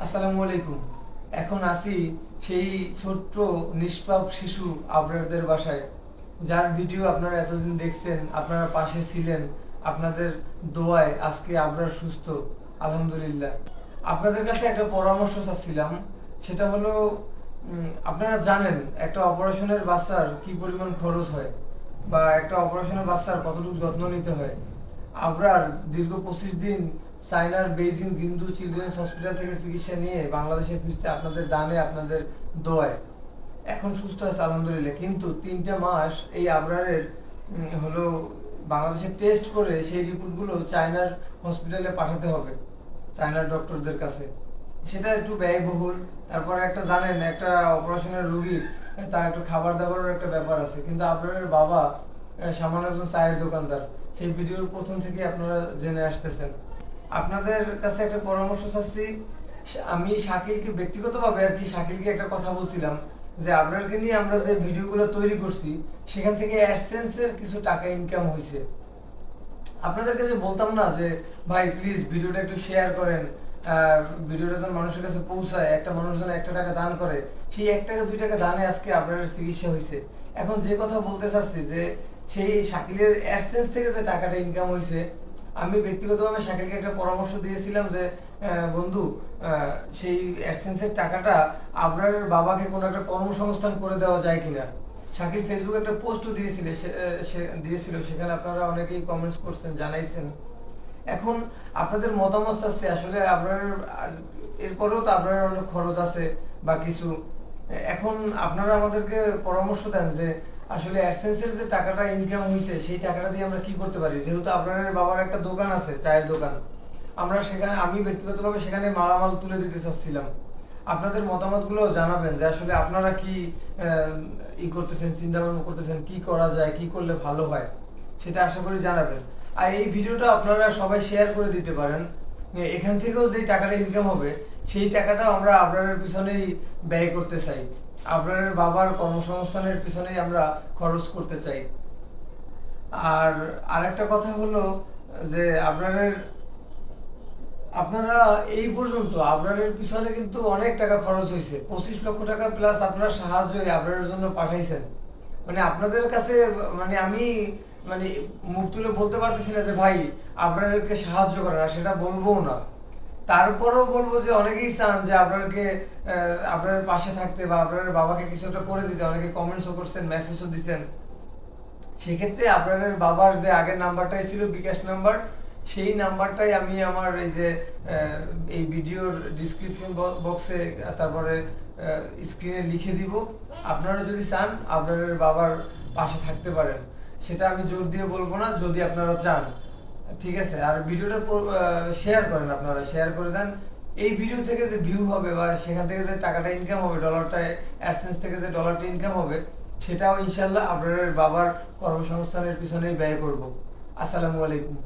আসসালামু আলাইকুম। এখন আসি সেই ছোট্ট নিষ্পাপ শিশু আবরারদের বাসায়, যার ভিডিও আপনারা এতদিন দেখছেন, আপনারা পাশে ছিলেন। আপনাদের দোয়ায় আজকে আবরার সুস্থ, আলহামদুলিল্লাহ। আপনাদের কাছে একটা পরামর্শ চাচ্ছিলাম, সেটা হলো আপনারা জানেন একটা অপারেশনের বাচ্চার কি পরিমাণ খরচ হয়, বা একটা অপারেশনের বাচ্চার কতটুকু যত্ন নিতে হয়। আবরার দীর্ঘ 25 দিন চায়নার বেইজিং জিন্দু চিলড্রেন্স হসপিটাল থেকে চিকিৎসা নিয়ে বাংলাদেশে ফিরছে আপনাদের দানে, আপনাদের দোয়ায়। এখন সুস্থ আছে আলহামদুলিল্লাহ, কিন্তু 3টা মাস এই আবরারের হলো বাংলাদেশে টেস্ট করে সেই রিপোর্টগুলো চায়নার হসপিটালে পাঠাতে হবে, চায়নার ডক্টরদের কাছে। সেটা একটু ব্যয়বহুল। তারপরে একটা জানেন, একটা অপারেশনের রুগীর তার একটু খাবার দাবারের একটা ব্যাপার আছে। কিন্তু আপনার বাবা সামান্য একজন চায়ের দোকানদার, সেই ভিডিওর প্রথম থেকে আপনারা জেনে আসতেছেন। আপনাদের কাছে একটা পরামর্শ চাচ্ছি। আমি শাকিলকে ব্যক্তিগতভাবে আর কি, শাকিলকে একটা কথা বলছিলাম যে আপনাকে নিয়ে আমরা যে ভিডিওগুলো তৈরি করছি, সেখান থেকে অ্যাডসেন্সের কিছু টাকা ইনকাম হয়েছে। আপনাদের কাছে বলতাম না যে ভাই প্লিজ ভিডিওটা একটু শেয়ার করেন, ভিডিওটা যেন মানুষের কাছে পৌঁছায়, একটা মানুষ যেন 1 টাকা দান করে। সেই 1 টাকা 2 টাকা দানে আজকে আপনার চিকিৎসা হয়েছে। এখন যে কথা বলতে চাচ্ছি যে সেই শাকিলের অ্যাডসেন্স থেকে যে টাকাটা ইনকাম হয়েছে, আমি ব্যক্তিগতভাবে শাকিলকে একটা পরামর্শ দিয়েছিলাম যে বন্ধু, সেই অ্যাডসেন্সের টাকাটা আপনার বাবাকে কোনো একটা কর্মসংস্থান করে দেওয়া যায় কিনা। শাকিল ফেসবুকে একটা পোস্টও দিয়েছিল, সেখানে আপনারা অনেকেই কমেন্টস করছেন, জানাইছেন। এখন আপনাদের মতামত চাচ্ছে আসলে আপনার, এরপরেও তো আপনার অনেক খরচ আছে বা কিছু। এখন আপনারা আমাদেরকে পরামর্শ দেন যে আসলে অ্যাডসেন্সের যে টাকাটা ইনকাম হয়েছে, সেই টাকাটা দিয়ে আমরা কি করতে পারি। যেহেতু আপনার বাবার একটা দোকান আছে, চায়ের দোকান, আমরা সেখানে, আমি ব্যক্তিগতভাবে সেখানে মালামাল তুলে দিতে চাচ্ছিলাম। আপনাদের মতামতগুলো জানাবেন যে আসলে আপনারা কি করতেছেন, চিন্তা ভাবনা করতেছেন, কি করা যায়, কি করলে ভালো হয়, সেটা আশা করি জানাবেন। আর এই ভিডিওটা আপনারা সবাই শেয়ার করে দিতে পারেন। এখান থেকেও যেই টাকাটা ইনকাম হবে, সেই টাকাটা আমরা আপনার পিছনেই ব্যয় করতে চাই, আপনার বাবার কর্মসংস্থানের পিছনেই আমরা খরচ করতে চাই। আর আরেকটা কথা হলো যে আপনারা এই পর্যন্ত আবরারের পিছনে কিন্তু অনেক টাকা খরচ হয়েছে, 25 লক্ষ টাকা প্লাস আপনারা সাহায্য আবরারের জন্য পাঠাইছেন। মানে আপনাদের কাছে, মানে আমি, মানে মুখ তুলে বলতে পারতেছি না যে ভাই আবরারকে সাহায্য করেন, আর সেটা বলবো না। তারপরেও বলবো যে অনেকেই চান যে আপনাকে, আপনার পাশে থাকতে বা আপনার বাবাকে কিছু একটা করে দিতে। অনেকে কমেন্টসও করছেন, মেসেজও দিচ্ছেন। সেক্ষেত্রে আপনাদের বাবার যে আগের নাম্বারটাই ছিল বিকাশ নাম্বার, সেই নাম্বারটাই আমি আমার এই যে এই ভিডিওর ডিসক্রিপশন বক্সে, তারপরে স্ক্রিনে লিখে দিব। আপনারা যদি চান আপনাদের বাবার পাশে থাকতে পারেন, সেটা আমি জোর দিয়ে বলবো না, যদি আপনারা চান। ঠিক আছে। আর ভিডিওটা শেয়ার করেন, আপনারা শেয়ার করে দেন। এই ভিডিও থেকে যে ভিউ হবে বা সেখান থেকে যে টাকাটা ইনকাম হবে, ডলারটা অ্যাডসেন্স থেকে যে ডলারটা ইনকাম হবে, সেটাও ইনশাল্লাহ আপনার বাবার কর্মসংস্থানের পিছনেই ব্যয় করব। আসসালামু আলাইকুম।